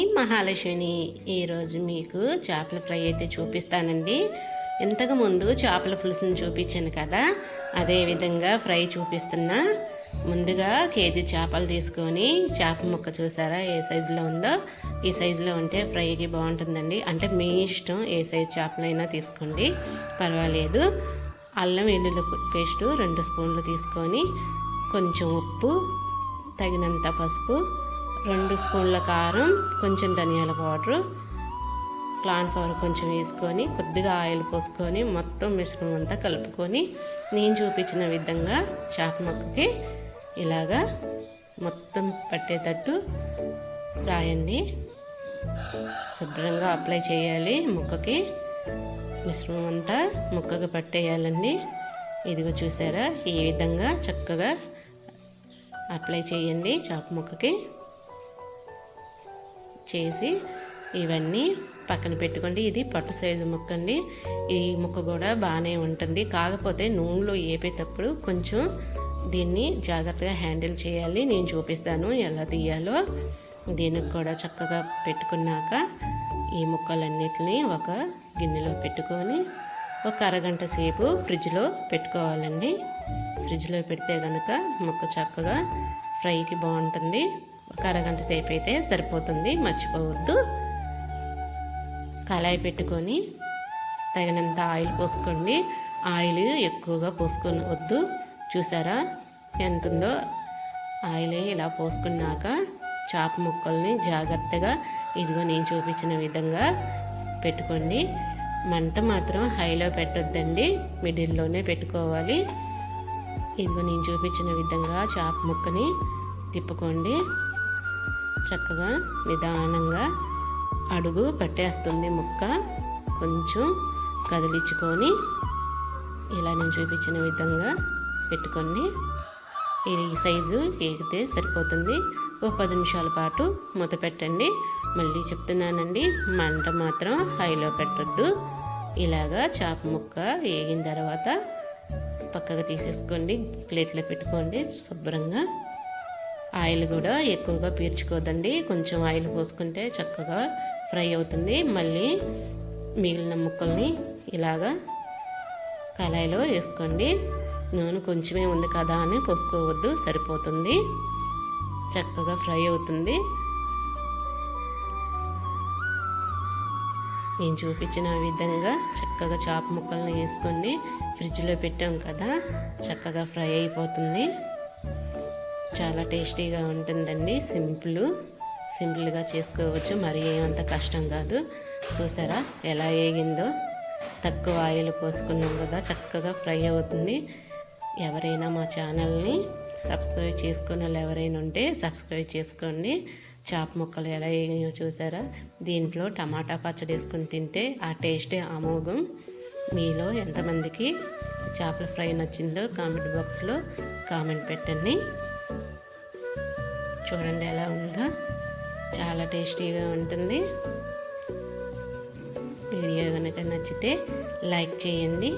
నేను మహాలక్ష్మిని. ఈరోజు మీకు చేపల ఫ్రై అయితే చూపిస్తానండి. ఇంతకు ముందు చేపల పులుసుని చూపించాను కదా, అదేవిధంగా ఫ్రై చూపిస్తున్నా. ముందుగా కేజీ చేపలు తీసుకొని చేప ముక్క చూసారా ఏ సైజులో ఉందో, ఈ సైజులో ఉంటే ఫ్రైకి బాగుంటుందండి. అంటే మీ ఇష్టం, ఏ సైజు చేపలైనా తీసుకోండి, పర్వాలేదు. అల్లం వెల్లుల్లి పేస్టు 2 స్పూన్లు తీసుకొని, కొంచెం ఉప్పు, తగినంత పసుపు, 2 స్పూన్ల కారం, కొంచెం ధనియాల పౌడరు, కార్న్‌ఫ్లవర్ కొంచెం వేసుకొని, కొద్దిగా ఆయిల్ పోసుకొని, మొత్తం మిశ్రమం అంతా కలుపుకొని, నేను చూపించిన విధంగా చేప ముక్కకి ఇలాగా మొత్తం పట్టేటట్టు రాయండి. శుభ్రంగా అప్లై చేయాలి ముక్కకి. మిశ్రమం అంతా ముక్కకి పట్టేయాలండి. ఇదిగో చూసారా, ఈ విధంగా చక్కగా అప్లై చేయండి చేప ముక్కకి. చేసి ఇవన్నీ పక్కన పెట్టుకోండి. ఇది పట్టు సైజు ముక్క అండి. ఈ ముక్క కూడా బాగానే ఉంటుంది, కాకపోతే నూనెలో వేపేటప్పుడు కొంచెం దీన్ని జాగ్రత్తగా హ్యాండిల్ చేయాలి. నేను చూపిస్తాను ఎలా తీయాలో. దీనికి కూడా చక్కగా పెట్టుకున్నాక ఈ ముక్కలన్నిటిని ఒక గిన్నెలో పెట్టుకొని ఒక అరగంట సేపు ఫ్రిడ్జ్లో పెట్టుకోవాలండి. ఫ్రిడ్జ్లో పెడితే కనుక ముక్క చక్కగా ఫ్రైకి బాగుంటుంది. ఒక అరగంట సేపు అయితే సరిపోతుంది, మర్చిపోవద్దు. కళాయి పెట్టుకొని తగినంత ఆయిల్ పోసుకోండి. ఆయిల్ ఎక్కువగా పోసుకొని వద్దు. చూసారా ఎంత ఉందో ఆయిల్. ఇలా పోసుకున్నాక చేప ముక్కల్ని జాగ్రత్తగా ఇదిగో నేను చూపించిన విధంగా పెట్టుకోండి. మంట మాత్రం హైలో పెట్టొద్దండి, మిడిల్లోనే పెట్టుకోవాలి. ఇదిగో నేను చూపించిన విధంగా చేప ముక్కని తిప్పుకోండి. చక్కగా నిదానంగా అడుగు పట్టేస్తుంది ముక్క. కొంచెం కదిలించుకొని ఇలా నేను చూపించిన విధంగా పెట్టుకోండి. ఈ సైజు ఏగితే సరిపోతుంది. ఓ 10 నిమిషాల పాటు మూత పెట్టండి. మళ్ళీ చెప్తున్నానండి, మంట మాత్రం హైలో పెట్టొద్దు. ఇలాగా చేప ముక్క వేగిన తర్వాత పక్కగా తీసేసుకోండి, ప్లేట్లో పెట్టుకోండి శుభ్రంగా. ఆయిల్ కూడా ఎక్కువగా పీల్చుకోదండి, కొంచెం ఆయిల్ పోసుకుంటే చక్కగా ఫ్రై అవుతుంది. మళ్ళీ మిగిలిన ముక్కల్ని ఇలాగా కళాయిలో వేసుకోండి. నూనె కొంచెమే ఉంది కదా అని పోసుకోవద్దు, సరిపోతుంది. చక్కగా ఫ్రై అవుతుంది. నేను చూపించిన విధంగా చక్కగా చేప ముక్కల్ని వేసుకొని ఫ్రిడ్జ్లో పెట్టాం కదా, చక్కగా ఫ్రై అయిపోతుంది. చాలా టేస్టీగా ఉంటుందండి. సింపుల్గా చేసుకోవచ్చు, మరి ఏమంత కష్టం కాదు. చూసారా ఎలా వేగిందో. తక్కువ ఆయిల్ పోసుకున్నాం కదా, చక్కగా ఫ్రై అవుతుంది. ఎవరైనా మా ఛానల్ని సబ్స్క్రైబ్ చేసుకున్న వాళ్ళు ఎవరైనా ఉంటే సబ్స్క్రైబ్ చేసుకోండి. చేప ముక్కలు ఎలా వేగినాయో చూసారా. దీంట్లో టమాటా పచ్చడి వేసుకొని తింటే ఆ టేస్టే అమోఘం. మీలో ఎంతమందికి చేపల ఫ్రై నచ్చిందో కామెంట్ బాక్స్లో కామెంట్ పెట్టండి. చూడండి ఎలా ఉందో, చాలా టేస్టీగా ఉంటుంది. వీడియో కనుక నచ్చితే లైక్ చేయండి.